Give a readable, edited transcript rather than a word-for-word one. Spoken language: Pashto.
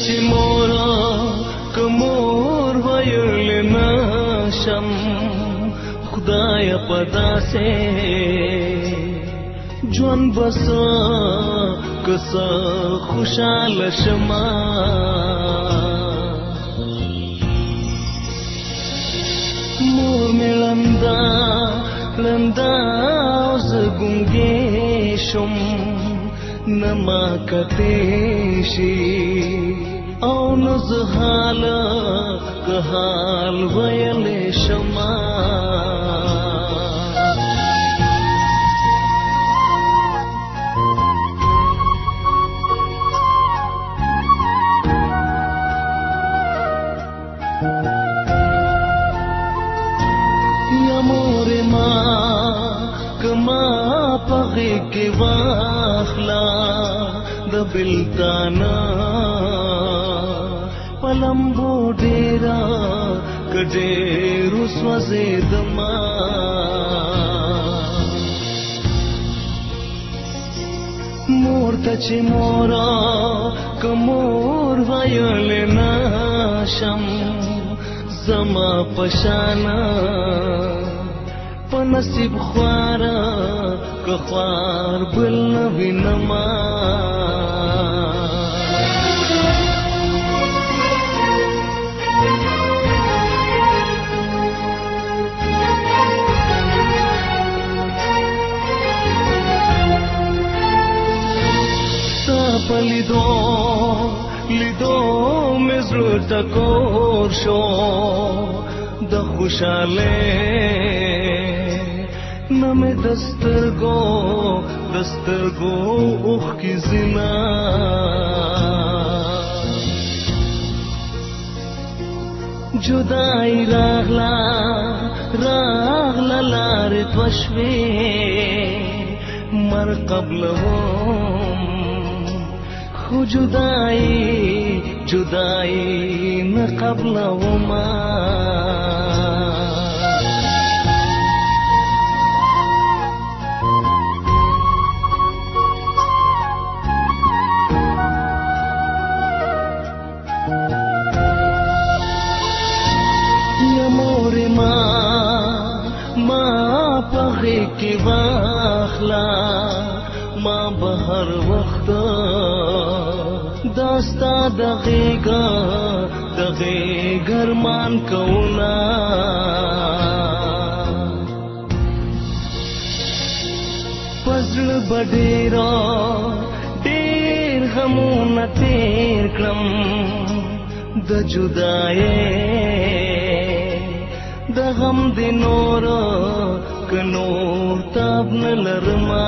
چې مور ویل نشم خدای پدا سے ژوند بس کس خوشاله شما مور می لندا اوس ګونګې شم نما کته شي او نزحال که حال ویل شما یا مور ما کما پغی کی واخلا د بلتانا پلمبو ډیرا کډیرو سوځیدما مور ته چې کمور ویل نشم زما پشانا پنصیب خوارا که خوار بل نوینما لیدو مزرو ټکور شو د خوشاله نمه دسترګو اوخ کی زنا جدائی راغلا لار توشوی مر قبلهم خو جدائی نه قبلهما ما پغی کی واخلا ما بهر وخت داستا دغه گرمان کولا فضل بډیرا ډیر غمونه تیر کړم د جدای د غم د نور کنور تاب نلرما